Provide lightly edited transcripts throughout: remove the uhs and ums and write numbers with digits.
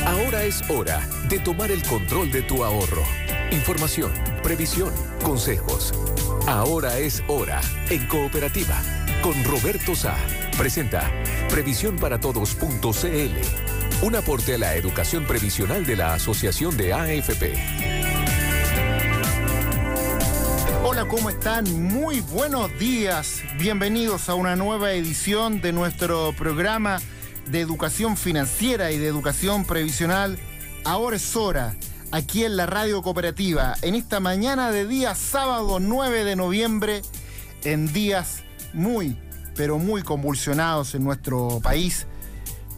Ahora es hora de tomar el control de tu ahorro. Información, previsión, consejos. Ahora es hora en Cooperativa. Con Roberto Sá. Presenta Previsiónparatodos.cl. Un aporte a la educación previsional de la Asociación de AFP. Hola, ¿cómo están? Muy buenos días. Bienvenidos a una nueva edición de nuestro programa de educación financiera y de educación previsional. Ahora es hora, aquí en la Radio Cooperativa, en esta mañana de día sábado 9 de noviembre, en días pero muy convulsionados en nuestro país.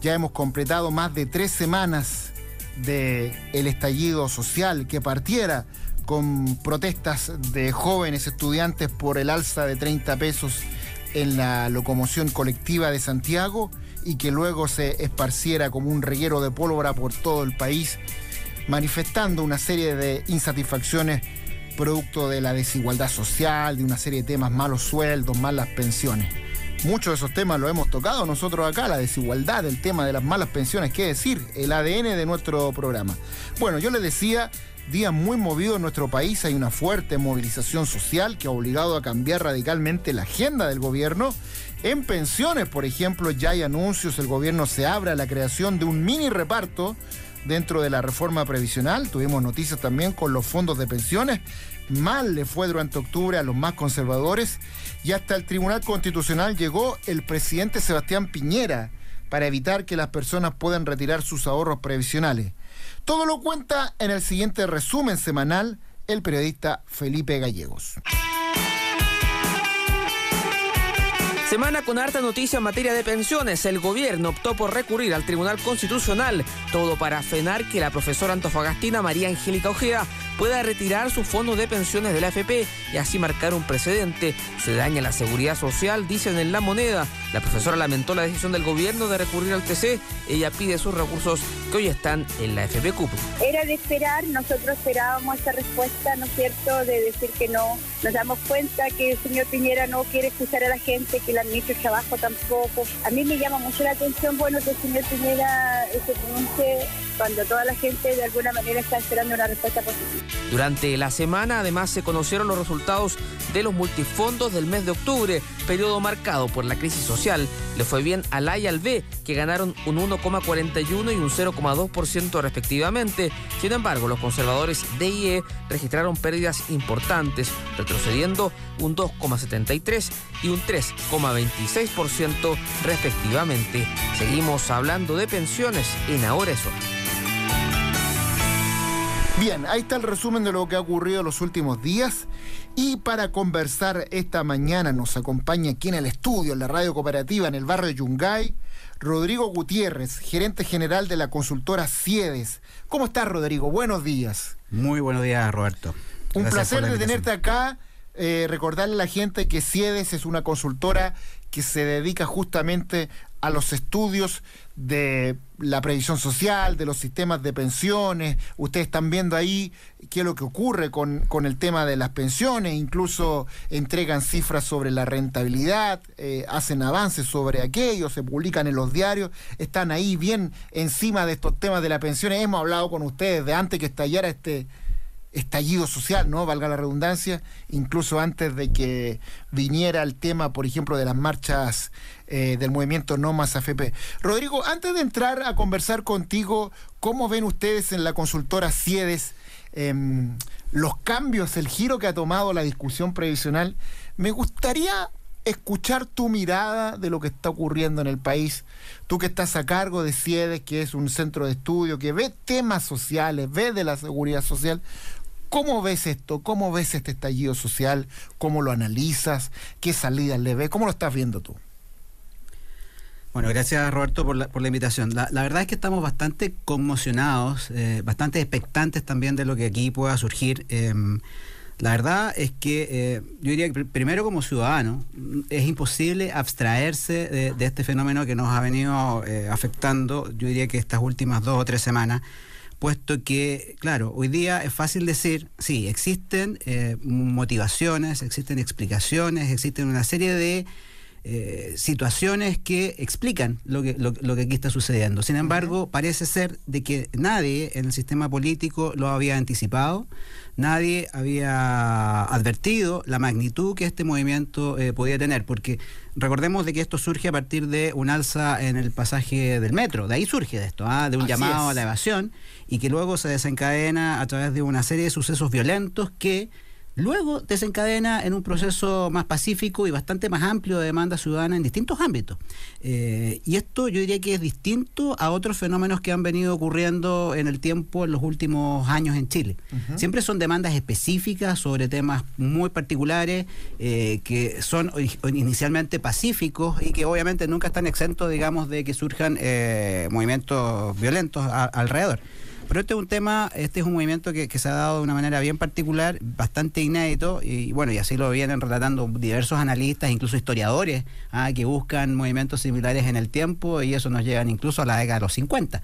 Ya hemos completado más de 3 semanas del estallido social que partiera con protestas de jóvenes estudiantes por el alza de 30 pesos en la locomoción colectiva de Santiago y que luego se esparciera como un reguero de pólvora por todo el país, manifestando una serie de insatisfacciones producto de la desigualdad social, de una serie de temas: malos sueldos, malas pensiones. Muchos de esos temas los hemos tocado nosotros acá, la desigualdad, el tema de las malas pensiones, qué decir, el ADN de nuestro programa. Bueno, yo les decía, día muy movido en nuestro país, hay una fuerte movilización social que ha obligado a cambiar radicalmente la agenda del gobierno. En pensiones, por ejemplo, ya hay anuncios, el gobierno se abre a la creación de un mini reparto dentro de la reforma previsional. Tuvimos noticias también con los fondos de pensiones. Mal le fue durante octubre a los más conservadores y hasta el Tribunal Constitucional llegó el presidente Sebastián Piñera para evitar que las personas puedan retirar sus ahorros previsionales. Todo lo cuenta en el siguiente resumen semanal el periodista Felipe Gallegos. Semana con harta noticia en materia de pensiones. El gobierno optó por recurrir al Tribunal Constitucional, todo para frenar que la profesora antofagastina María Angélica Ojeda pueda retirar sus fondos de pensiones de la AFP y así marcar un precedente. Se daña la seguridad social, dicen en La Moneda. La profesora lamentó la decisión del gobierno de recurrir al TC. Ella pide sus recursos que hoy están en la AFP Cupo. Era de esperar, nosotros esperábamos esa respuesta, ¿no es cierto?, de decir que no. Nos damos cuenta que el señor Piñera no quiere escuchar a la gente, que la ministra de Trabajo tampoco. A mí me llama mucho la atención, bueno, que el señor Piñera se pronuncie cuando toda la gente de alguna manera está esperando una respuesta positiva. Durante la semana, además, se conocieron los resultados de los multifondos del mes de octubre, periodo marcado por la crisis social. Le fue bien al A y al B, que ganaron un 1,41 y un 0,2% respectivamente. Sin embargo, los conservadores D y E registraron pérdidas importantes, retrocediendo un 2,73 y un 3,26% respectivamente. Seguimos hablando de pensiones en Ahora es Hora. Bien, ahí está el resumen de lo que ha ocurrido en los últimos días. Y para conversar esta mañana nos acompaña aquí en el estudio, en la Radio Cooperativa, en el barrio de Yungay, Rodrigo Gutiérrez, gerente general de la consultora Ciedes. ¿Cómo estás, Rodrigo? Buenos días. Muy buenos días, Roberto. Un placer de tenerte acá. Recordarle a la gente que Ciedes es una consultora que se dedica justamente a los estudios de la previsión social, de los sistemas de pensiones. Ustedes están viendo ahí qué es lo que ocurre con el tema de las pensiones, incluso entregan cifras sobre la rentabilidad, hacen avances sobre aquello, se publican en los diarios, están ahí bien encima de estos temas de las pensiones. Hemos hablado con ustedes de antes que estallara este estallido social, ¿no? Valga la redundancia, incluso antes de que viniera el tema, por ejemplo, de las marchas del movimiento No Más AFP. Rodrigo, antes de entrar a conversar contigo, ¿cómo ven ustedes en la consultora Ciedes los cambios, el giro que ha tomado la discusión previsional? Me gustaría escuchar tu mirada de lo que está ocurriendo en el país. Tú que estás a cargo de Ciedes, que es un centro de estudio, que ve temas sociales, ve de la seguridad social. ¿Cómo ves esto? ¿Cómo ves este estallido social? ¿Cómo lo analizas? ¿Qué salidas le ves? ¿Cómo lo estás viendo tú? Bueno, gracias, Roberto, por la invitación. La verdad es que estamos bastante conmocionados, bastante expectantes también de lo que aquí pueda surgir. La verdad es que yo diría que primero, como ciudadano, es imposible abstraerse de este fenómeno que nos ha venido afectando, yo diría que estas últimas 2 o 3 semanas, puesto que, claro, hoy día es fácil decir, sí, existen motivaciones, existen explicaciones, existen una serie de situaciones que explican lo que aquí está sucediendo. Sin embargo, parece ser de que nadie en el sistema político lo había anticipado, nadie había advertido la magnitud que este movimiento podía tener, porque recordemos de que esto surge a partir de un alza en el pasaje del metro, de ahí surge de esto, de un llamado a la evasión, y que luego se desencadena a través de una serie de sucesos violentos que luego desencadena en un proceso más pacífico y bastante más amplio de demanda ciudadana en distintos ámbitos. Y esto yo diría que es distinto a otros fenómenos que han venido ocurriendo en el tiempo en los últimos años en Chile. Siempre son demandas específicas sobre temas muy particulares que son inicialmente pacíficos y que obviamente nunca están exentos, digamos, de que surjan movimientos violentos alrededor. Pero este es un movimiento que se ha dado de una manera bien particular, bastante inédito, y bueno, y así lo vienen relatando diversos analistas, incluso historiadores, que buscan movimientos similares en el tiempo, y eso nos llevan incluso a la década de los 50.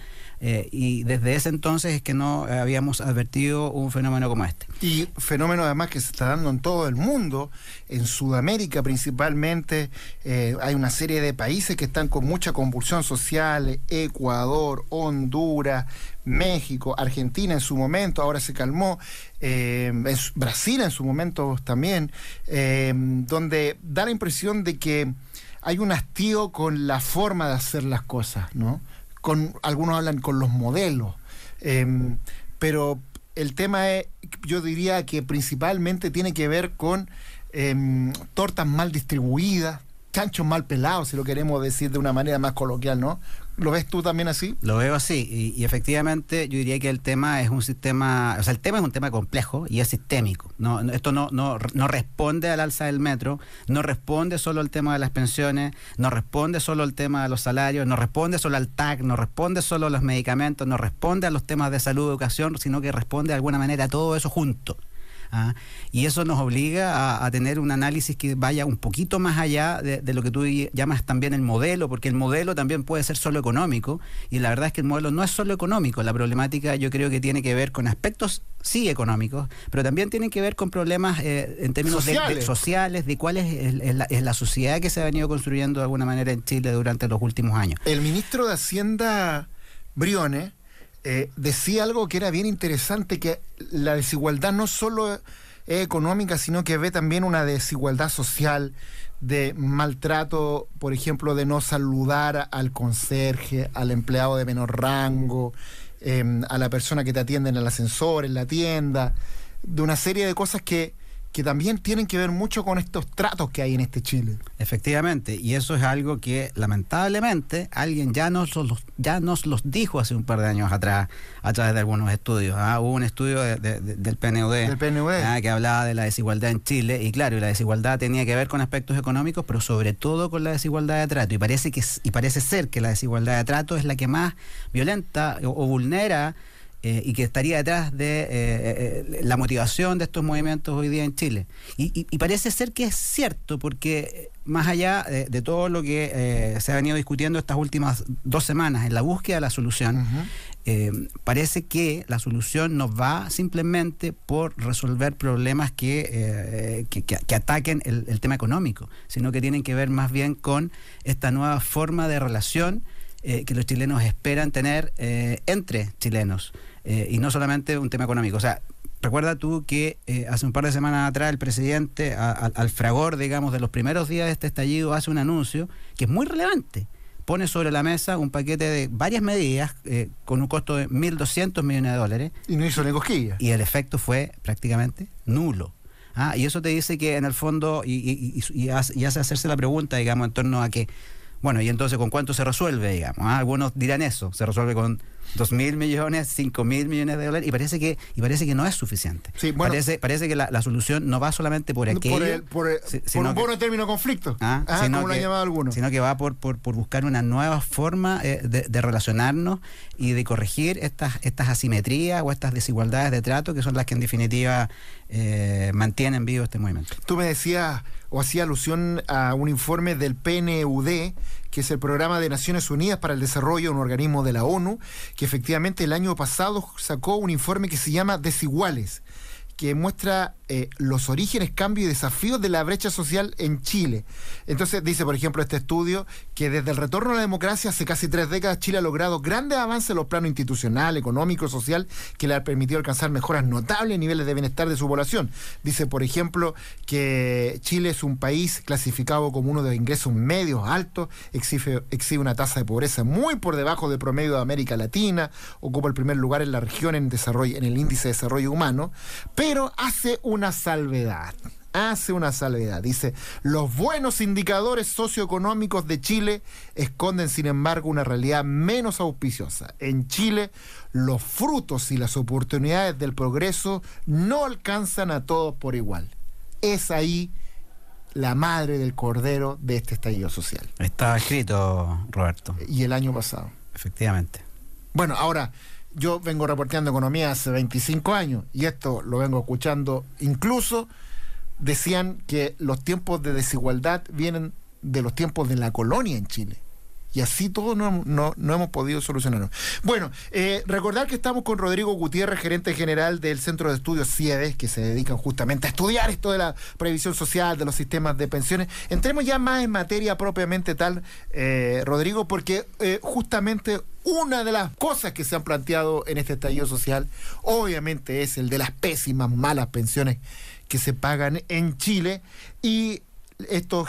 Y desde ese entonces es que no habíamos advertido un fenómeno como este. Y fenómeno además que se está dando en todo el mundo, en Sudamérica principalmente. Hay una serie de países que están con mucha convulsión social: Ecuador, Honduras, México, Argentina en su momento, ahora se calmó, Brasil en su momento también, donde da la impresión de que hay un hastío con la forma de hacer las cosas, ¿no? Algunos hablan con los modelos, pero el tema es, yo diría que principalmente tiene que ver con tortas mal distribuidas, chanchos mal pelados, si lo queremos decir de una manera más coloquial, ¿no? ¿Lo ves tú también así? Lo veo así, y efectivamente yo diría que el tema es un tema complejo y es sistémico. Esto no responde al alza del metro, no responde solo al tema de las pensiones, no responde solo al tema de los salarios, no responde solo al TAC, no responde solo a los medicamentos, no responde a los temas de salud, educación, sino que responde de alguna manera a todo eso junto. Y eso nos obliga a tener un análisis que vaya un poquito más allá de lo que tú llamas también el modelo, porque el modelo también puede ser solo económico, y la verdad es que el modelo no es solo económico. La problemática yo creo que tiene que ver con aspectos sí económicos, pero también tienen que ver con problemas en términos sociales, de cuál es la sociedad que se ha venido construyendo de alguna manera en Chile durante los últimos años. El ministro de Hacienda, Briones, decía algo que era bien interesante, que la desigualdad no solo es económica, sino que ve también una desigualdad social, de maltrato, por ejemplo, de no saludar al conserje, al empleado de menor rango, a la persona que te atiende en el ascensor, en la tienda, de una serie de cosas que también tienen que ver mucho con estos tratos que hay en este Chile. Efectivamente, y eso es algo que lamentablemente alguien ya nos los dijo hace un par de años atrás a través de algunos estudios. Hubo un estudio del PNUD, que hablaba de la desigualdad en Chile, y claro, la desigualdad tenía que ver con aspectos económicos, pero sobre todo con la desigualdad de trato, y parece ser que la desigualdad de trato es la que más violenta o vulnera y que estaría detrás de la motivación de estos movimientos hoy día en Chile. Y parece ser que es cierto, porque más allá de todo lo que se ha venido discutiendo estas últimas 2 semanas en la búsqueda de la solución, parece que la solución no va simplemente por resolver problemas que ataquen el tema económico, sino que tienen que ver más bien con esta nueva forma de relación que los chilenos esperan tener entre chilenos, y no solamente un tema económico. O sea, recuerda tú que hace un par de semanas atrás el presidente, al fragor, digamos, de los primeros días de este estallido, hace un anuncio que es muy relevante. Pone sobre la mesa un paquete de varias medidas con un costo de $1.200 millones. Y no hizo ni cosquilla. Y el efecto fue prácticamente nulo. Y eso te dice que en el fondo, y hace hacerse la pregunta, digamos, en torno a que, bueno, y entonces ¿con cuánto se resuelve, digamos? Algunos dirán eso, se resuelve con $2.000 millones, $5.000 millones, y parece que no es suficiente. Sí, bueno, parece que la solución no va solamente por aquello, por un bono término de conflicto, como lo han llamado algunos, sino que va por buscar una nueva forma de relacionarnos y de corregir estas asimetrías o estas desigualdades de trato, que son las que en definitiva mantienen vivo este movimiento. Tú me decías o hacía alusión a un informe del PNUD, que es el Programa de Naciones Unidas para el Desarrollo, un organismo de la ONU, que efectivamente el año pasado sacó un informe que se llama Desiguales, que muestra los orígenes, cambios y desafíos de la brecha social en Chile. Entonces dice, por ejemplo, este estudio que desde el retorno a la democracia hace casi 3 décadas Chile ha logrado grandes avances en los planos institucional, económico, social, que le ha permitido alcanzar mejoras notables en niveles de bienestar de su población. Dice, por ejemplo, que Chile es un país clasificado como uno de ingresos medios altos, exhibe una tasa de pobreza muy por debajo del promedio de América Latina, ocupa el primer lugar en la región en desarrollo, en el índice de desarrollo humano, pero hace una salvedad. Dice, los buenos indicadores socioeconómicos de Chile esconden, sin embargo, una realidad menos auspiciosa. En Chile, los frutos y las oportunidades del progreso no alcanzan a todos por igual. Es ahí la madre del cordero de este estallido social. Estaba escrito, Roberto. Y el año pasado. Efectivamente. Bueno, ahora, yo vengo reporteando economía hace 25 años y esto lo vengo escuchando. Incluso decían que los tiempos de desigualdad vienen de los tiempos de la colonia en Chile. Y así todo no hemos podido solucionarlo. Bueno, recordar que estamos con Rodrigo Gutiérrez, gerente general del Centro de Estudios CIEDES, que se dedican justamente a estudiar esto de la previsión social, de los sistemas de pensiones. Entremos ya más en materia propiamente tal, Rodrigo, porque justamente una de las cosas que se han planteado en este estallido social, obviamente, es el de las pésimas, malas pensiones que se pagan en Chile, y esto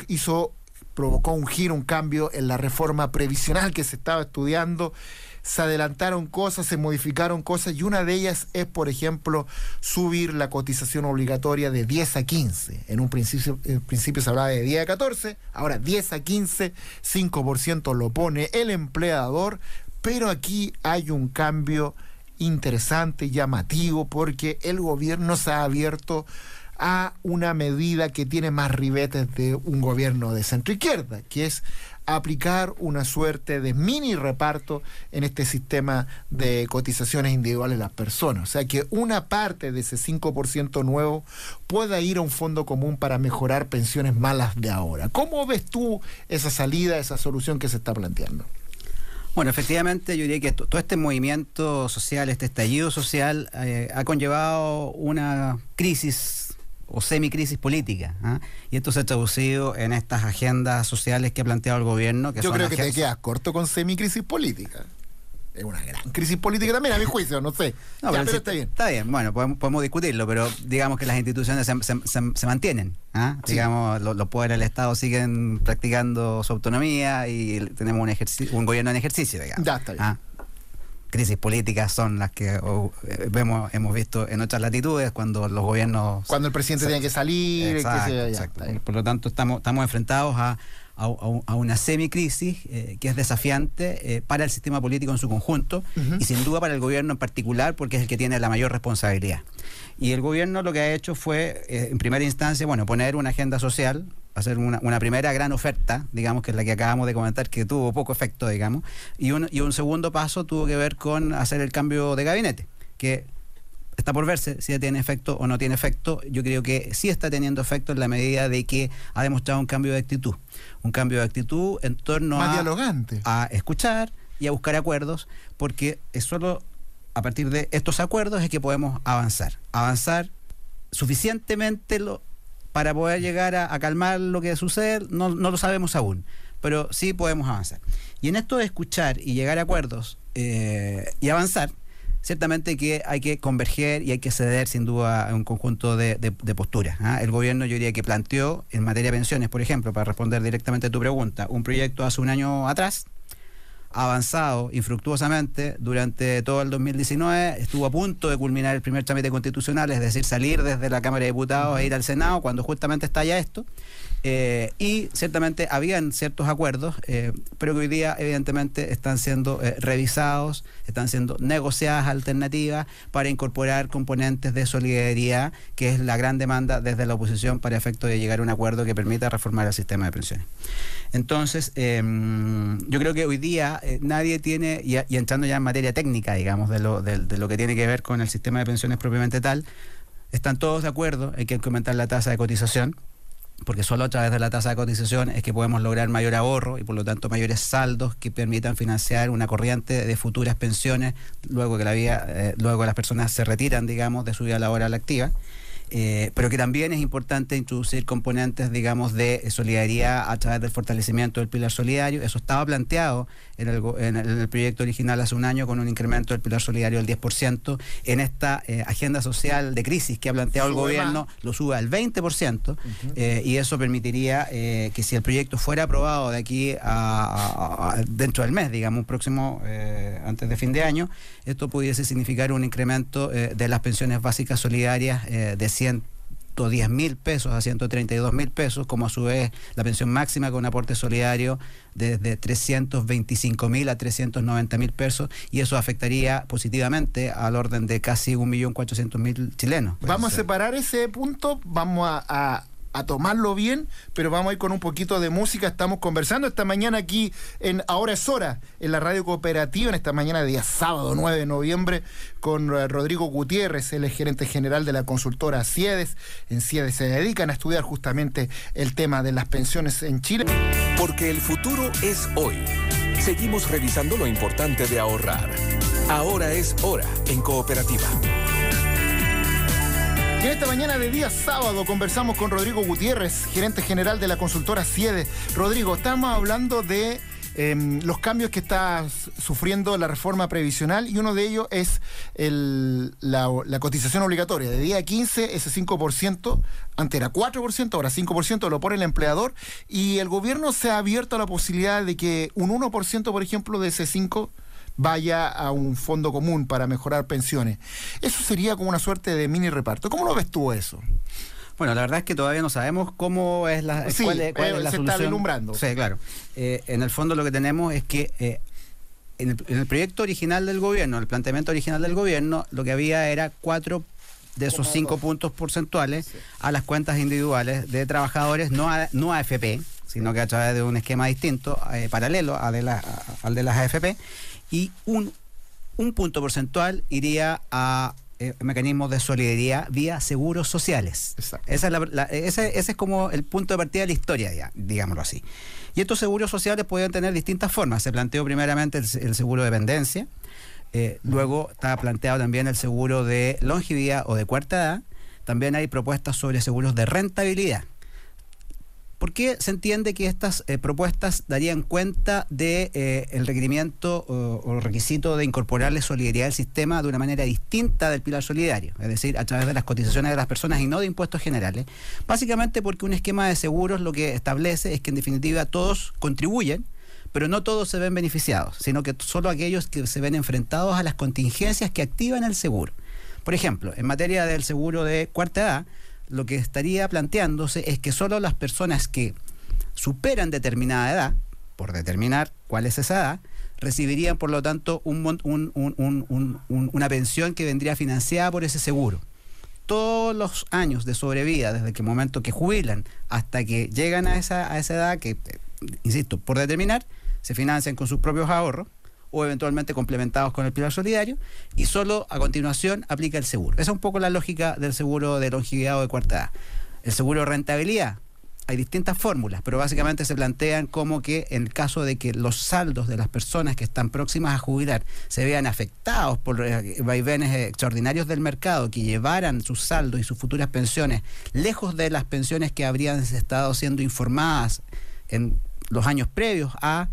provocó un giro, un cambio en la reforma previsional que se estaba estudiando. Se adelantaron cosas, se modificaron cosas, y una de ellas es, por ejemplo, subir la cotización obligatoria de 10 a 15. En un principio se hablaba de 10 a 14, ahora 10 a 15, 5% lo pone el empleador, pero aquí hay un cambio interesante, llamativo, porque el gobierno se ha abierto a una medida que tiene más ribetes de un gobierno de centro izquierda, que es aplicar una suerte de mini reparto en este sistema de cotizaciones individuales de las personas. O sea, que una parte de ese 5% nuevo pueda ir a un fondo común para mejorar pensiones malas de ahora. ¿Cómo ves tú esa salida, esa solución que se está planteando? Bueno, efectivamente, yo diría que todo este movimiento social, este estallido social, ha conllevado una crisis o semicrisis política, ¿eh? Y esto se ha traducido en estas agendas sociales que ha planteado el gobierno. Yo creo que te quedas corto con semicrisis política. Es una gran crisis política también, a mi juicio, no sé. No, pero está bien. Está bien, bueno, podemos discutirlo, pero digamos que las instituciones se mantienen, ¿eh? Sí. Digamos, los poderes del Estado siguen practicando su autonomía y tenemos un gobierno en ejercicio, digamos. Ya, está bien. ¿Ah? Crisis políticas son las que hemos visto en otras latitudes, cuando los gobiernos... Cuando el presidente tiene que salir... Exacto. Por lo tanto, estamos enfrentados a una semicrisis que es desafiante para el sistema político en su conjunto, y sin duda para el gobierno en particular, porque es el que tiene la mayor responsabilidad. Y el gobierno lo que ha hecho fue, en primera instancia, poner una agenda social, hacer una primera gran oferta, digamos, que es la que acabamos de comentar, que tuvo poco efecto, digamos, y un segundo paso tuvo que ver con hacer el cambio de gabinete, que está por verse si tiene efecto o no tiene efecto. Yo creo que sí está teniendo efecto en la medida de que ha demostrado un cambio de actitud en torno más dialogante, a escuchar y a buscar acuerdos, porque es solo a partir de estos acuerdos es que podemos avanzar suficientemente para poder llegar a calmar lo que sucede. No lo sabemos aún, pero sí podemos avanzar. Y en esto de escuchar y llegar a acuerdos y avanzar, ciertamente que hay que converger y hay que ceder sin duda a un conjunto de posturas, ¿eh? El gobierno, yo diría que planteó en materia de pensiones, por ejemplo, para responder directamente a tu pregunta, un proyecto hace un año atrás, avanzado infructuosamente durante todo el 2019, estuvo a punto de culminar el primer trámite constitucional, es decir, salir desde la Cámara de Diputados e ir al Senado cuando justamente estalla esto, y ciertamente habían ciertos acuerdos, pero que hoy día evidentemente están siendo revisados, están siendo negociadas alternativas para incorporar componentes de solidaridad, que es la gran demanda desde la oposición para efecto de llegar a un acuerdo que permita reformar el sistema de pensiones. Entonces, yo creo que hoy día nadie tiene, y entrando ya en materia técnica, digamos, de lo que tiene que ver con el sistema de pensiones propiamente tal, están todos de acuerdo en que hay que aumentar la tasa de cotización. porque solo a través de la tasa de cotización es que podemos lograr mayor ahorro y por lo tanto mayores saldos que permitan financiar una corriente de futuras pensiones luego que luego las personas se retiran, digamos, de su vida laboral activa. Pero que también es importante introducir componentes, digamos, de solidaridad a través del fortalecimiento del pilar solidario. Eso estaba planteado en el proyecto original hace un año con un incremento del pilar solidario del 10%. En esta agenda social de crisis que ha planteado el gobierno, lo sube al 20%, y eso permitiría que si el proyecto fuera aprobado de aquí a dentro del mes, digamos, próximo, antes de fin de año, esto pudiese significar un incremento de las pensiones básicas solidarias de 110.000 pesos a 132.000 pesos, como a su vez la pensión máxima con aporte solidario desde 325.000 a 390.000 pesos, y eso afectaría positivamente al orden de casi 1.400.000 chilenos. Vamos a separar ese punto, vamos a tomarlo bien, pero vamos a ir con un poquito de música. Estamos conversando esta mañana aquí en Ahora es Hora, en la Radio Cooperativa, en esta mañana de día sábado 9 de noviembre, con Rodrigo Gutiérrez, él es gerente general de la consultora CIEDES. En CIEDES se dedican a estudiar justamente el tema de las pensiones en Chile. Porque el futuro es hoy. Seguimos revisando lo importante de ahorrar. Ahora es Hora en Cooperativa. Y en esta mañana de día sábado conversamos con Rodrigo Gutiérrez, gerente general de la consultora CIEDES. Rodrigo, estamos hablando de los cambios que está sufriendo la reforma previsional, y uno de ellos es la cotización obligatoria. De día 15, ese 5%, antes era 4%, ahora 5%, lo pone el empleador, y el gobierno se ha abierto a la posibilidad de que un 1%, por ejemplo, de ese 5% vaya a un fondo común para mejorar pensiones. Eso sería como una suerte de mini reparto. ¿Cómo lo ves tú eso? Bueno, la verdad es que todavía no sabemos cómo es cuál es la se solución. Está vislumbrando. Sí, claro. En el fondo lo que tenemos es que en el proyecto original del gobierno, el planteamiento original del gobierno, lo que había era 4 de esos 5 puntos porcentuales a las cuentas individuales de trabajadores, no a AFP, sino que a través de un esquema distinto, paralelo al de las AFP, y un punto porcentual iría a mecanismos de solidaridad vía seguros sociales. Exacto. Ese es como el punto de partida de la historia, ya, digámoslo así. Y estos seguros sociales pueden tener distintas formas. Se planteó primeramente el seguro de dependencia, luego está planteado también el seguro de longevidad o de cuarta edad. También hay propuestas sobre seguros de rentabilidad. ¿Por qué se entiende que estas propuestas darían cuenta de el requerimiento o requisito de incorporarle solidaridad al sistema de una manera distinta del pilar solidario? Es decir, a través de las cotizaciones de las personas y no de impuestos generales. Básicamente porque un esquema de seguros lo que establece es que en definitiva todos contribuyen, pero no todos se ven beneficiados, sino que solo aquellos que se ven enfrentados a las contingencias que activan el seguro. Por ejemplo, en materia del seguro de cuarta edad, lo que estaría planteándose es que solo las personas que superan determinada edad, por determinar cuál es esa edad, recibirían por lo tanto una pensión que vendría financiada por ese seguro. Todos los años de sobrevida, desde el momento que jubilan hasta que llegan a esa edad que, insisto, por determinar, se financian con sus propios ahorros o eventualmente complementados con el pilar solidario, y solo a continuación aplica el seguro. Esa es un poco la lógica del seguro de longevidad o de cuarta edad. El seguro de rentabilidad, hay distintas fórmulas, pero básicamente se plantean como que en el caso de que los saldos de las personas que están próximas a jubilar se vean afectados por vaivenes extraordinarios del mercado que llevaran sus saldos y sus futuras pensiones lejos de las pensiones que habrían estado siendo informadas en los años previos a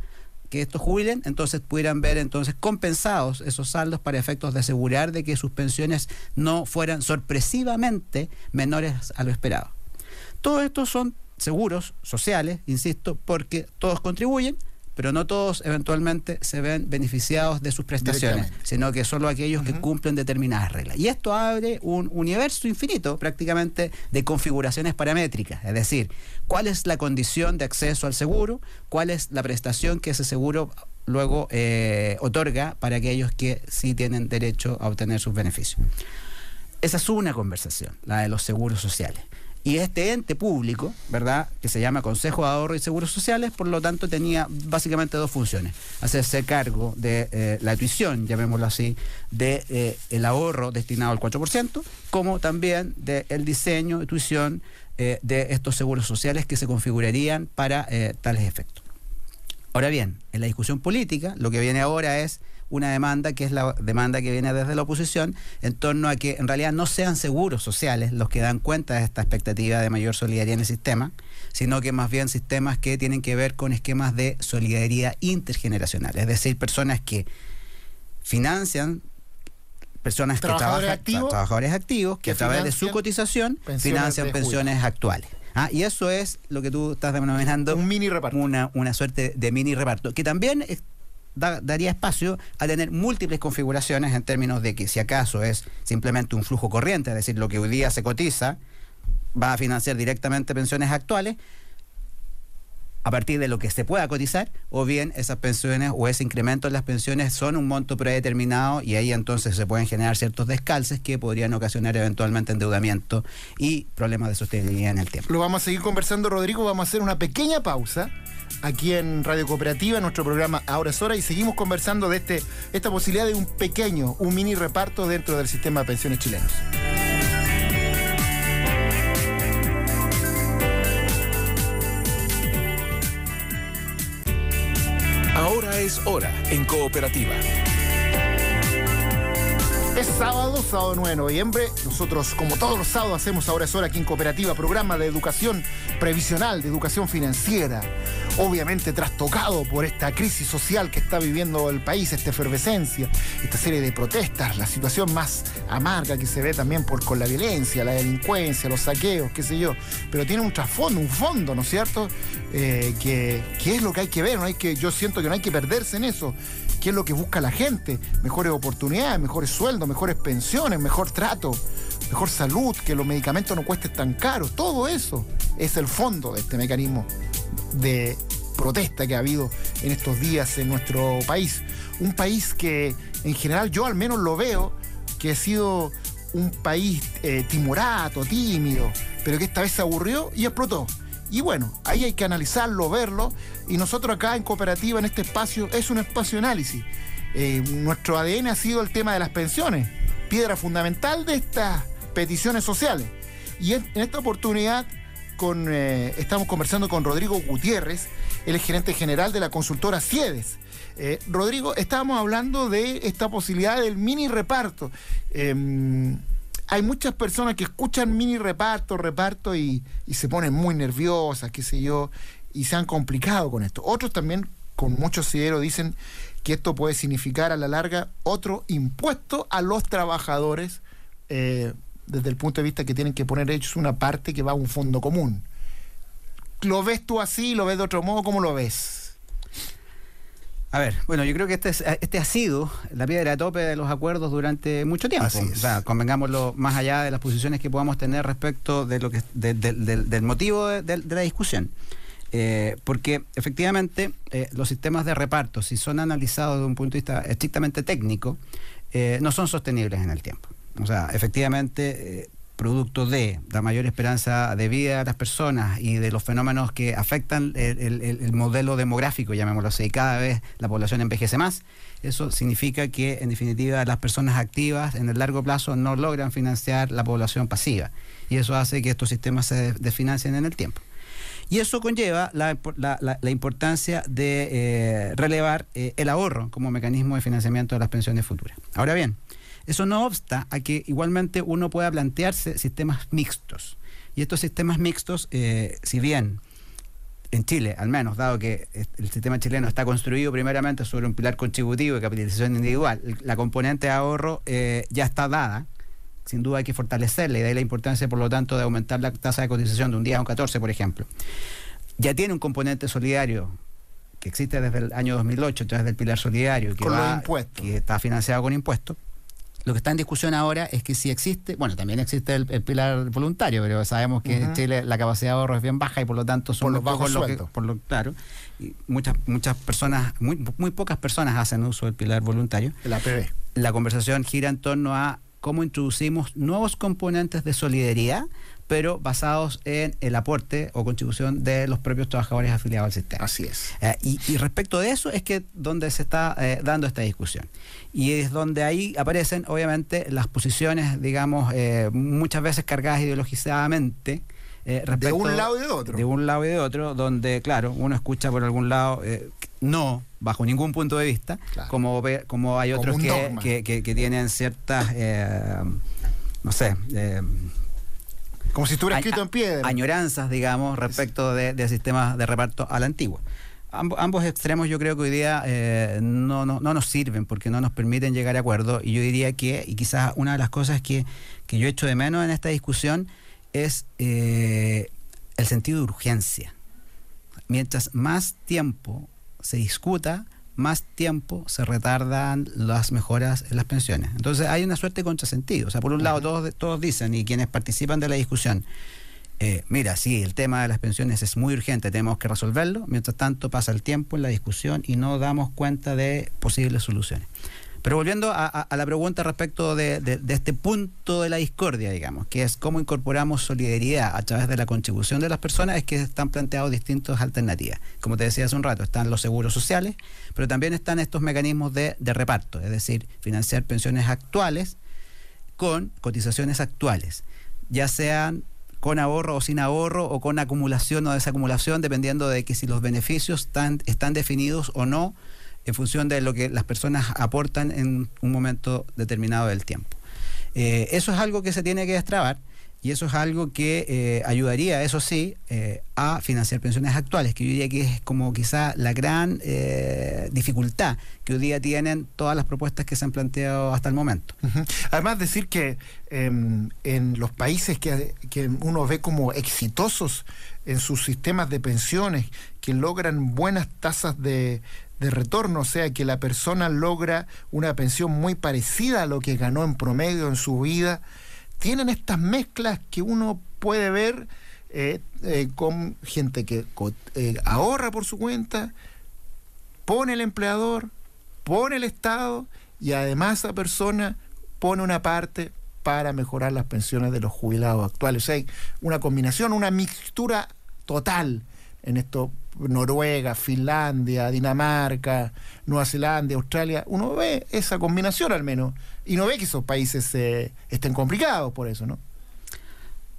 que estos jubilen, entonces pudieran ver compensados esos saldos para efectos de asegurar de que sus pensiones no fueran sorpresivamente menores a lo esperado. Todos estos son seguros sociales, insisto, porque todos contribuyen, pero no todos eventualmente se ven beneficiados de sus prestaciones, sino que solo aquellos que cumplen determinadas reglas. Y esto abre un universo infinito prácticamente de configuraciones paramétricas, es decir, cuál es la condición de acceso al seguro, cuál es la prestación que ese seguro luego otorga para aquellos que sí tienen derecho a obtener sus beneficios. Esa es una conversación, la de los seguros sociales. Y este ente público, ¿verdad?, que se llama Consejo de Ahorro y Seguros Sociales, por lo tanto tenía básicamente dos funciones: hacerse cargo de la tuición, llamémoslo así, de el ahorro destinado al 4%, como también del diseño y tuición de estos seguros sociales que se configurarían para tales efectos. Ahora bien, en la discusión política, lo que viene ahora es una demanda, que es la demanda que viene desde la oposición, en torno a que en realidad no sean seguros sociales los que dan cuenta de esta expectativa de mayor solidaridad en el sistema, sino que más bien sistemas que tienen que ver con esquemas de solidaridad intergeneracional, es decir, personas que financian, personas que trabajadores activos, que a través de su cotización financian pensiones actuales. Y eso es lo que tú estás denominando un mini reparto. Una suerte de mini reparto, que también daría espacio a tener múltiples configuraciones en términos de que si acaso es simplemente un flujo corriente, es decir, lo que hoy día se cotiza va a financiar directamente pensiones actuales a partir de lo que se pueda cotizar, o bien esas pensiones o ese incremento en las pensiones son un monto predeterminado, y ahí entonces se pueden generar ciertos descalces que podrían ocasionar eventualmente endeudamiento y problemas de sostenibilidad en el tiempo. Lo vamos a seguir conversando, Rodrigo. Vamos a hacer una pequeña pausa aquí en Radio Cooperativa, en nuestro programa Ahora es Hora, y seguimos conversando de esta posibilidad de un mini reparto dentro del sistema de pensiones chilenos. Ahora es Hora en Cooperativa. Es sábado 9 de noviembre. Nosotros, como todos los sábados, hacemos Ahora es Hora aquí en Cooperativa, programa de educación previsional, de educación financiera. Obviamente trastocado por esta crisis social que está viviendo el país, esta efervescencia, esta serie de protestas, la situación más amarga que se ve también con la violencia, la delincuencia, los saqueos, qué sé yo. Pero tiene un trasfondo, un fondo, ¿no es cierto? Que es lo que hay que ver, yo siento que no hay que perderse en eso. ¿Qué es lo que busca la gente? Mejores oportunidades, mejores sueldos, mejores pensiones, mejor trato, mejor salud, que los medicamentos no cuesten tan caros. Todo eso es el fondo de este mecanismo de protesta que ha habido en estos días en nuestro país. Un país que en general yo al menos lo veo que ha sido un país timorato, tímido, pero que esta vez se aburrió y explotó. Y bueno, ahí hay que analizarlo, verlo, y nosotros acá en Cooperativa, en este espacio, es un espacio de análisis. Nuestro ADN ha sido el tema de las pensiones, piedra fundamental de estas peticiones sociales. Y en esta oportunidad estamos conversando con Rodrigo Gutiérrez, él es gerente general de la consultora Ciedes. Rodrigo, estábamos hablando de esta posibilidad del mini reparto. Hay muchas personas que escuchan mini reparto y se ponen muy nerviosas, qué sé yo, y se han complicado con esto. Otros también, con mucho asidero, dicen que esto puede significar a la larga otro impuesto a los trabajadores, desde el punto de vista que tienen que poner ellos una parte que va a un fondo común. ¿Lo ves tú así? ¿Lo ves de otro modo? ¿Cómo lo ves? A ver, bueno, yo creo que este ha sido la piedra de tope de los acuerdos durante mucho tiempo. Así es. O sea, convengámoslo, más allá de las posiciones que podamos tener respecto de del motivo de la discusión. Porque efectivamente los sistemas de reparto, si son analizados desde un punto de vista estrictamente técnico, no son sostenibles en el tiempo. O sea, efectivamente, producto de la mayor esperanza de vida de las personas y de los fenómenos que afectan el modelo demográfico, llamémoslo así, cada vez la población envejece más. Eso significa que, en definitiva, las personas activas en el largo plazo no logran financiar la población pasiva, y eso hace que estos sistemas se desfinancien en el tiempo. Y eso conlleva la importancia de relevar el ahorro como mecanismo de financiamiento de las pensiones futuras. Ahora bien, eso no obsta a que igualmente uno pueda plantearse sistemas mixtos. Y estos sistemas mixtos, si bien en Chile, al menos, dado que el sistema chileno está construido primeramente sobre un pilar contributivo de capitalización individual, la componente de ahorro ya está dada. Sin duda hay que fortalecerla, y de ahí la importancia, por lo tanto, de aumentar la tasa de cotización de un 10 a un 14, por ejemplo. Ya tiene un componente solidario que existe desde el año 2008, a través del pilar solidario, que está financiado con impuestos. Lo que está en discusión ahora es que si existe, bueno, también existe el pilar voluntario, pero sabemos que en Chile la capacidad de ahorro es bien baja, y por lo tanto son los bajos sueldos. Claro, y muchas personas, muy pocas personas hacen uso del pilar voluntario. El APB. La conversación gira en torno a cómo introducimos nuevos componentes de solidaridad, pero basados en el aporte o contribución de los propios trabajadores afiliados al sistema. Así es. Y respecto de eso es que donde se está dando esta discusión. Y es donde ahí aparecen, obviamente, las posiciones, digamos, muchas veces cargadas ideologizadamente, de un lado y de otro. De un lado y de otro, donde, claro, uno escucha por algún lado, no, bajo ningún punto de vista, claro. como hay otros que tienen ciertas, no sé... como si estuviera escrito en piedra. Añoranzas, digamos, respecto de sistemas de reparto a la antigua. Ambos extremos yo creo que hoy día no nos sirven porque no nos permiten llegar a acuerdos, y yo diría que, y quizás una de las cosas que yo echo de menos en esta discusión es el sentido de urgencia. Mientras más tiempo se discuta, más tiempo se retardan las mejoras en las pensiones. Entonces hay una suerte de contrasentido. O sea, por un lado todos dicen, y quienes participan de la discusión, mira, sí, el tema de las pensiones es muy urgente, tenemos que resolverlo. Mientras tanto pasa el tiempo en la discusión y no damos cuenta de posibles soluciones. Pero volviendo a la pregunta respecto de este punto de la discordia, digamos, que es cómo incorporamos solidaridad a través de la contribución de las personas, es que están planteados distintas alternativas. Como te decía hace un rato, están los seguros sociales, pero también están estos mecanismos de reparto, es decir, financiar pensiones actuales con cotizaciones actuales, ya sean con ahorro o sin ahorro, o con acumulación o desacumulación, dependiendo de que si los beneficios están definidos o no, en función de lo que las personas aportan en un momento determinado del tiempo. Eso es algo que se tiene que destrabar, y eso es algo que ayudaría, eso sí, a financiar pensiones actuales, que yo diría que es como quizá la gran dificultad que hoy día tienen todas las propuestas que se han planteado hasta el momento. Además, decir que en los países que uno ve como exitosos en sus sistemas de pensiones, que logran buenas tasas de retorno, o sea, que la persona logra una pensión muy parecida a lo que ganó en promedio en su vida, tienen estas mezclas que uno puede ver con gente que ahorra por su cuenta, pone el empleador, pone el Estado, y además esa persona pone una parte para mejorar las pensiones de los jubilados actuales. O sea, hay una combinación, una mixtura total en esto. Noruega, Finlandia, Dinamarca, Nueva Zelanda, Australia, uno ve esa combinación al menos, y no ve que esos países estén complicados por eso, ¿no?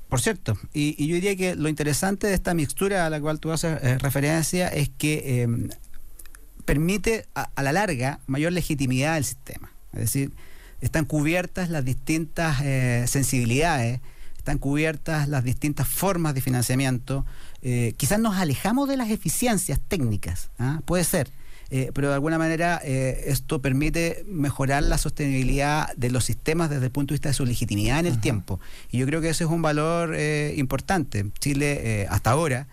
Por cierto, y yo diría que lo interesante de esta mixtura a la cual tú haces referencia es que permite a la larga mayor legitimidad del sistema. Es decir, están cubiertas las distintas sensibilidades, están cubiertas las distintas formas de financiamiento. Quizás nos alejamos de las eficiencias técnicas, puede ser, pero de alguna manera esto permite mejorar la sostenibilidad de los sistemas desde el punto de vista de su legitimidad en el tiempo. Y yo creo que ese es un valor importante. Chile hasta ahora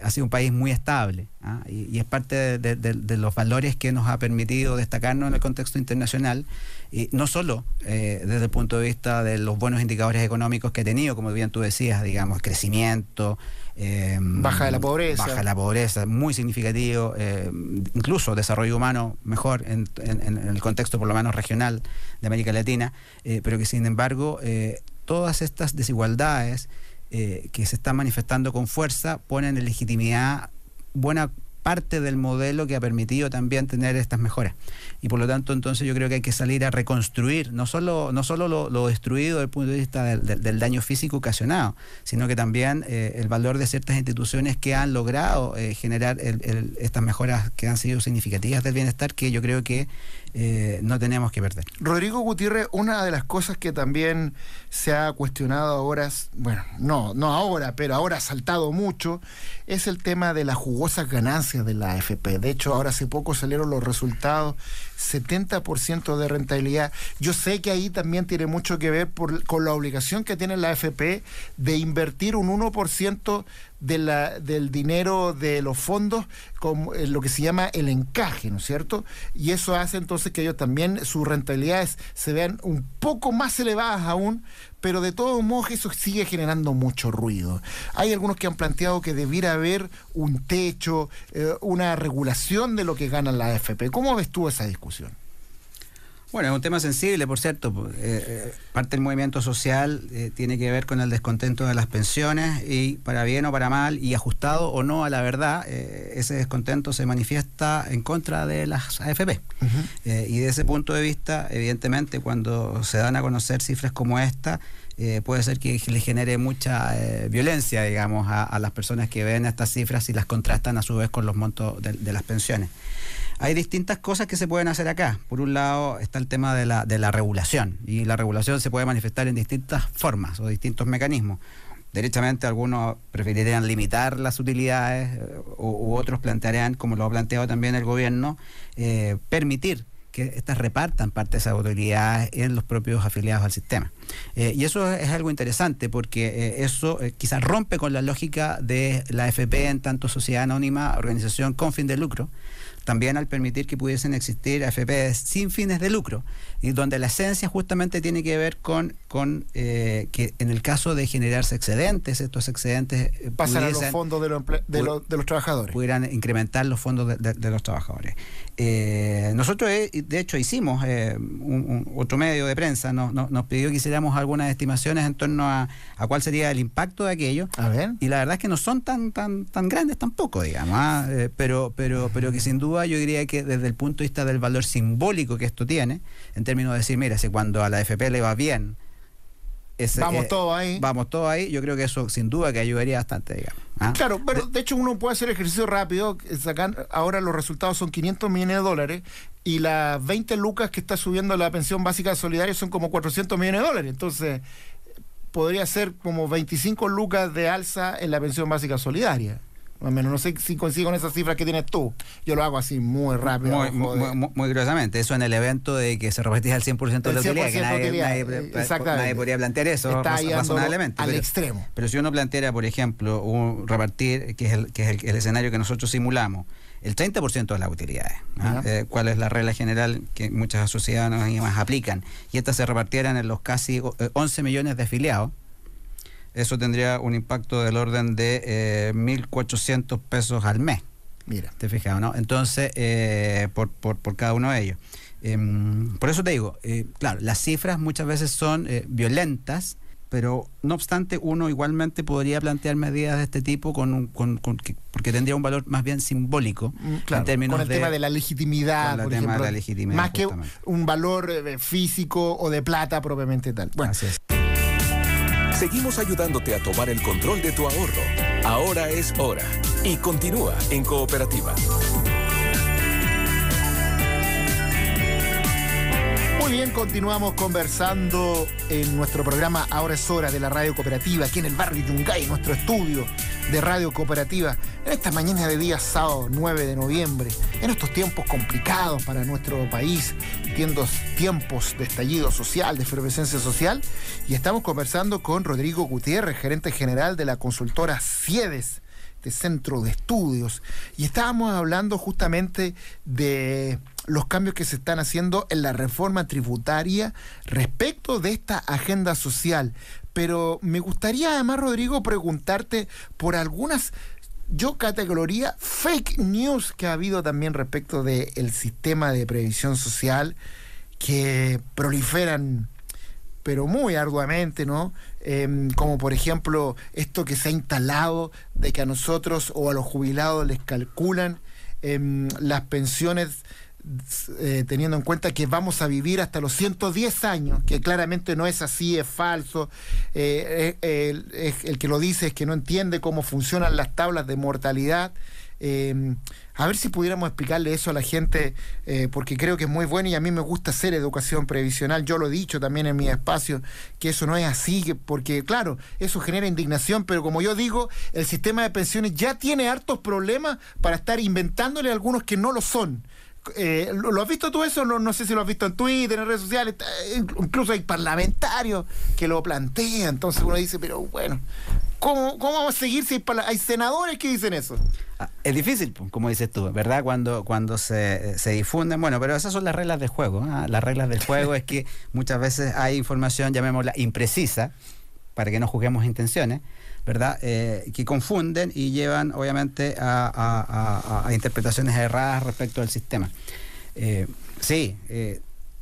ha sido un país muy estable, y es parte de los valores que nos ha permitido destacarnos en el contexto internacional, y no solo desde el punto de vista de los buenos indicadores económicos que ha tenido, como bien tú decías, digamos, crecimiento, baja de la pobreza, muy significativo, incluso desarrollo humano mejor en el contexto por lo menos regional de América Latina, pero que sin embargo todas estas desigualdades que se están manifestando con fuerza ponen en legitimidad buena parte del modelo que ha permitido también tener estas mejoras. Y por lo tanto, entonces yo creo que hay que salir a reconstruir no solo lo destruido desde el punto de vista del daño físico ocasionado, sino que también el valor de ciertas instituciones que han logrado generar estas mejoras que han sido significativas del bienestar, que yo creo que no tenemos que perder. Rodrigo Gutiérrez, una de las cosas que también se ha cuestionado ahora, bueno, no ahora, pero ahora ha saltado mucho, es el tema de las jugosas ganancias de la AFP. De hecho, ahora hace poco salieron los resultados, 70% de rentabilidad. Yo sé que ahí también tiene mucho que ver con la obligación que tiene la AFP de invertir un 1% del dinero de los fondos con lo que se llama el encaje, ¿no es cierto? Y eso hace entonces que ellos también, sus rentabilidades se vean un poco más elevadas aún, pero de todos modos eso sigue generando mucho ruido. Hay algunos que han planteado que debiera haber un techo, una regulación de lo que ganan la AFP. ¿Cómo ves tú esa discusión? Bueno, es un tema sensible, por cierto. Parte del movimiento social tiene que ver con el descontento de las pensiones y para bien o para mal y ajustado o no a la verdad, ese descontento se manifiesta en contra de las AFP. Y de ese punto de vista, evidentemente, cuando se dan a conocer cifras como esta, puede ser que le genere mucha violencia, digamos, a las personas que ven estas cifras y las contrastan a su vez con los montos de las pensiones. Hay distintas cosas que se pueden hacer acá. Por un lado está el tema de la regulación, y la regulación se puede manifestar en distintas formas o distintos mecanismos. Derechamente algunos preferirían limitar las utilidades u otros plantearían, como lo ha planteado también el gobierno, permitir que estas repartan parte de esas utilidades en los propios afiliados al sistema. Y eso es algo interesante porque eso quizás rompe con la lógica de la AFP en tanto sociedad anónima, organización con fin de lucro, también al permitir que pudiesen existir AFP sin fines de lucro, y donde la esencia justamente tiene que ver con que en el caso de generarse excedentes, estos excedentes pasan a los fondos de los trabajadores. Pudieran incrementar los fondos de los trabajadores. Nosotros, de hecho, hicimos otro medio de prensa, nos pidió que hiciéramos algunas estimaciones en torno a cuál sería el impacto de aquello. A ver. Y la verdad es que no son tan grandes tampoco, digamos, pero que sin duda yo diría que desde el punto de vista del valor simbólico que esto tiene, en términos de decir, mira, si cuando a la AFP le va bien, vamos todos ahí, yo creo que eso sin duda que ayudaría bastante, digamos. Claro, pero de hecho uno puede hacer el ejercicio rápido, ahora los resultados son 500 millones de dólares y las 20 lucas que está subiendo la pensión básica solidaria son como 400 millones de dólares, entonces podría ser como 25 lucas de alza en la pensión básica solidaria. Más o menos, no sé si coincido con esas cifras que tienes tú. Yo lo hago así muy rápido. Muy gruesamente. Eso en el evento de que se repartía el 100% de la utilidad, que nadie podría plantear eso razonablemente. Al extremo. Pero si uno planteara, por ejemplo, repartir, que es el escenario que nosotros simulamos, el 30% de las utilidades, cuál es la regla general que muchas sociedades anónimas aplican, y estas se repartieran en los casi 11 millones de afiliados, eso tendría un impacto del orden de 1.400 pesos al mes. Mira. ¿Te fijas, no? Entonces, por cada uno de ellos. Por eso te digo, claro, las cifras muchas veces son violentas, pero no obstante uno igualmente podría plantear medidas de este tipo porque tendría un valor más bien simbólico, claro, en términos con el tema de la legitimidad, por ejemplo, más que un valor físico o de plata propiamente tal. Bueno, así es. Seguimos ayudándote a tomar el control de tu ahorro. Ahora es hora. Y continúa en Cooperativa. Muy bien, continuamos conversando en nuestro programa Ahora es hora de la Radio Cooperativa, aquí en el barrio Yungay, en nuestro estudio de Radio Cooperativa, en esta mañana de día sábado 9 de noviembre, en estos tiempos complicados para nuestro país, tiempos de estallido social, de efervescencia social, y estamos conversando con Rodrigo Gutiérrez, gerente general de la consultora CIEDES, de Centro de Estudios, y estábamos hablando justamente de los cambios que se están haciendo en la reforma tributaria respecto de esta agenda social. Pero me gustaría además, Rodrigo, preguntarte por algunas, yo categoría fake news que ha habido también respecto del sistema de previsión social que proliferan pero muy arduamente, ¿no? Como por ejemplo esto que se ha instalado de que a nosotros o a los jubilados les calculan las pensiones teniendo en cuenta que vamos a vivir hasta los 110 años, que claramente no es así, es falso. El que lo dice es que no entiende cómo funcionan las tablas de mortalidad. A ver si pudiéramos explicarle eso a la gente, porque creo que es muy bueno y a mí me gusta hacer educación previsional. Yo lo he dicho también en mi espacio, que eso no es así, porque claro, eso genera indignación, pero como yo digo, el sistema de pensiones ya tiene hartos problemas para estar inventándole a algunos que no lo son. ¿Lo has visto tú eso? No sé si lo has visto en Twitter, en redes sociales, incluso hay parlamentarios que lo plantean. Entonces uno dice, pero bueno, ¿cómo vamos a seguir si hay senadores que dicen eso? Es difícil, como dices tú, ¿verdad? Cuando se difunden, bueno, pero esas son las reglas del juego, ¿eh? Las reglas del juego es que muchas veces hay información, llamémosla imprecisa, para que no juzguemos intenciones, ¿verdad? Que confunden y llevan obviamente a interpretaciones erradas respecto al sistema.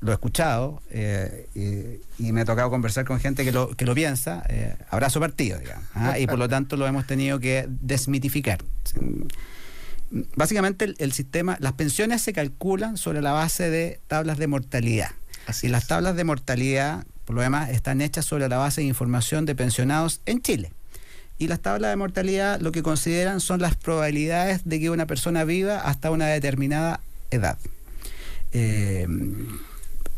lo he escuchado y me ha tocado conversar con gente que lo piensa, abrazo partido, digamos, y por lo tanto lo hemos tenido que desmitificar. Básicamente el sistema, las pensiones se calculan sobre la base de tablas de mortalidad. Y las tablas de mortalidad, por lo demás, están hechas sobre la base de información de pensionados en Chile. Y las tablas de mortalidad lo que consideran son las probabilidades de que una persona viva hasta una determinada edad.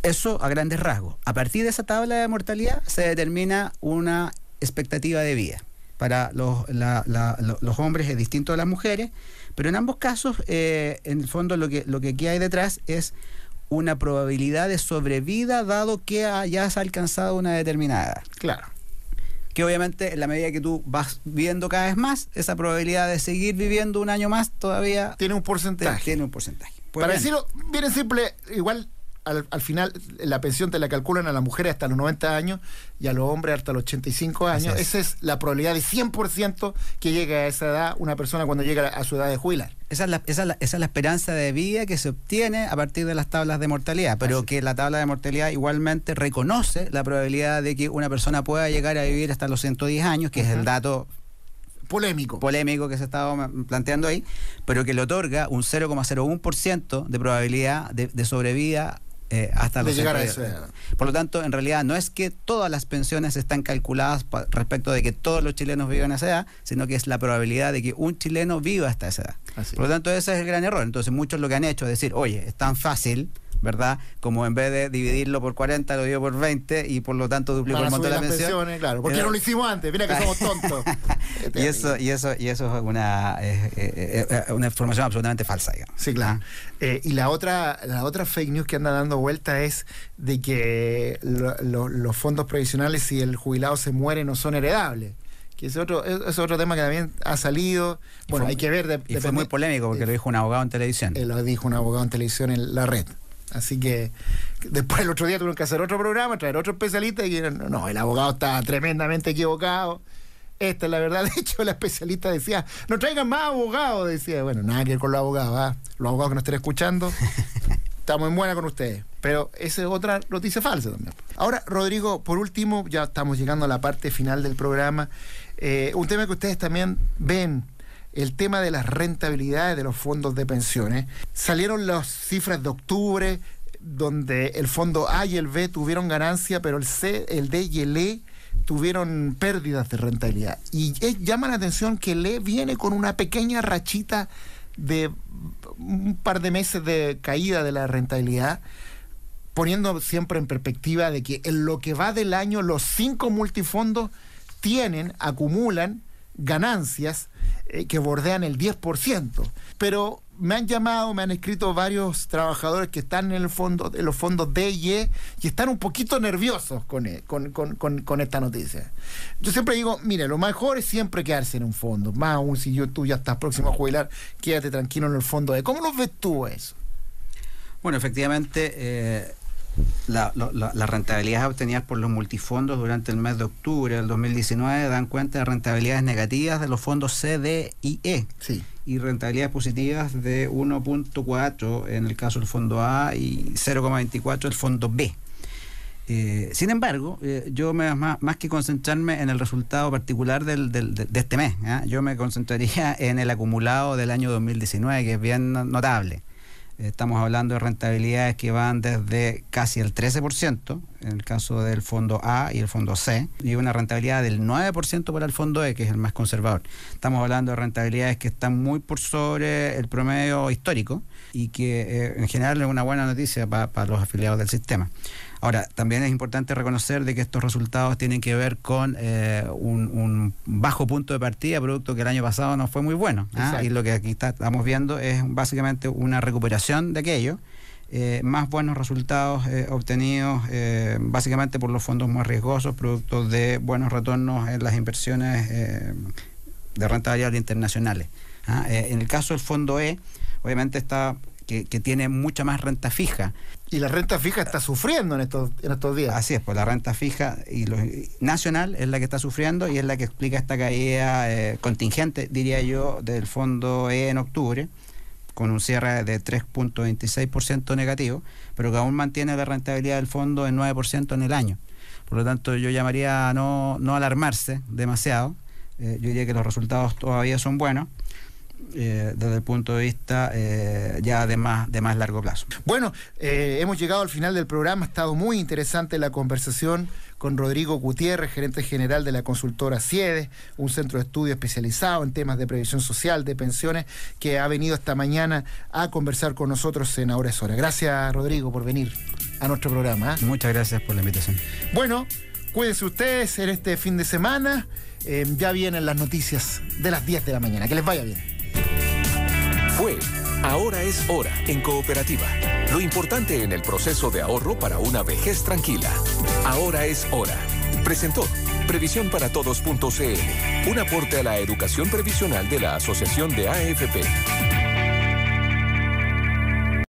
Eso a grandes rasgos. A partir de esa tabla de mortalidad se determina una expectativa de vida. Para los hombres es distinto a las mujeres, pero en ambos casos, en el fondo, lo que aquí hay detrás es una probabilidad de sobrevida dado que hayas alcanzado una determinada edad. Claro. Que obviamente en la medida que tú vas viviendo cada vez más, esa probabilidad de seguir viviendo un año más todavía tiene un porcentaje. Tiene un porcentaje. Pues para bien, decirlo bien simple, igual al final la pensión te la calculan a las mujeres hasta los 90 años y a los hombres hasta los 85 años. Esa es la probabilidad de 100% que llegue a esa edad una persona cuando llega a su edad de jubilar. Esa es la esperanza de vida que se obtiene a partir de las tablas de mortalidad, pero que la tabla de mortalidad igualmente reconoce la probabilidad de que una persona pueda llegar a vivir hasta los 110 años, que es el dato polémico que se estaba planteando ahí, pero que le otorga un 0,01% de probabilidad de sobrevida hasta los llegar a esa edad. Por lo tanto, en realidad no es que todas las pensiones están calculadas respecto de que todos los chilenos vivan a esa edad, sino que es la probabilidad de que un chileno viva hasta esa edad. Por lo tanto, ese es el gran error. Entonces, muchos lo que han hecho es decir, oye, es tan fácil, ¿verdad? Como en vez de dividirlo por 40, lo divido por 20 y por lo tanto duplico el monto de la pensión. Claro, ¿por qué no lo hicimos antes? Mira que somos tontos. y eso es una información absolutamente falsa, digamos. Sí, claro. Y la otra fake news que anda dando vuelta es de que los fondos previsionales, si el jubilado se muere, no son heredables. Que es otro tema que también ha salido. Bueno, hay que ver. Y fue muy polémico porque lo dijo un abogado en televisión. Lo dijo un abogado en televisión en la red. Así que después el otro día tuvieron que hacer otro programa, traer otro especialista y no, el abogado está tremendamente equivocado. Esta es la verdad. De hecho, la especialista decía, no traigan más abogados, decía. Bueno, nada que ver con los abogados, los abogados que nos estén escuchando, estamos en buena con ustedes. Pero esa es otra noticia falsa también. Ahora, Rodrigo, por último, ya estamos llegando a la parte final del programa. Un tema que ustedes también ven, el tema de las rentabilidades de los fondos de pensiones. Salieron las cifras de octubre, donde el fondo A y el B tuvieron ganancia, pero el C, el D y el E tuvieron pérdidas de rentabilidad. Y llama la atención que el E viene con una pequeña rachita de un par de meses de caída de la rentabilidad, poniendo siempre en perspectiva de que en lo que va del año los 5 multifondos acumulan ganancias que bordean el 10%. Pero me han escrito varios trabajadores que están en los fondos D y E, y están un poquito nerviosos con esta noticia. Yo siempre digo, mire, lo mejor es siempre quedarse en un fondo, más aún si tú ya estás próximo a jubilar, quédate tranquilo en el fondo D. ¿Cómo los ves tú eso? Bueno, efectivamente, las rentabilidades obtenidas por los multifondos durante el mes de octubre del 2019 dan cuenta de rentabilidades negativas de los fondos C, D y E. Sí. Y rentabilidades positivas de 1.4 en el caso del fondo A y 0.24 el fondo B. Sin embargo, yo más que concentrarme en el resultado particular de este mes, yo me concentraría en el acumulado del año 2019, que es bien notable. Estamos hablando de rentabilidades que van desde casi el 13% en el caso del fondo A y el fondo C, y una rentabilidad del 9% para el fondo E, que es el más conservador. Estamos hablando de rentabilidades que están muy por sobre el promedio histórico y que en general es una buena noticia para los afiliados del sistema. Ahora, también es importante reconocer de que estos resultados tienen que ver con un bajo punto de partida, producto que el año pasado no fue muy bueno. Y lo que aquí estamos viendo es básicamente una recuperación de aquello, más buenos resultados obtenidos básicamente por los fondos más riesgosos, producto de buenos retornos en las inversiones de renta variable internacionales. En el caso del fondo E, obviamente está que tiene mucha más renta fija. Y la renta fija está sufriendo en estos días. Así es, pues la renta fija nacional es la que está sufriendo y es la que explica esta caída contingente, diría yo, del fondo E en octubre, con un cierre de 3.26% negativo, pero que aún mantiene la rentabilidad del fondo en 9% en el año. Por lo tanto, yo llamaría a no alarmarse demasiado. Yo diría que los resultados todavía son buenos desde el punto de vista ya de más largo plazo. Bueno, hemos llegado al final del programa. Ha estado muy interesante la conversación con Rodrigo Gutiérrez, gerente general de la consultora CIEDES, un centro de estudio especializado en temas de previsión social, de pensiones, que ha venido esta mañana a conversar con nosotros en Ahora es Hora. Gracias, Rodrigo, por venir a nuestro programa. Muchas gracias por la invitación. Bueno, cuídense ustedes en este fin de semana. Ya vienen las noticias de las 10 de la mañana. Que les vaya bien. Fue Ahora es Hora en Cooperativa. Lo importante en el proceso de ahorro para una vejez tranquila. Ahora es Hora. Presentó Previsionparatodos.cl, un aporte a la educación previsional de la Asociación de AFP.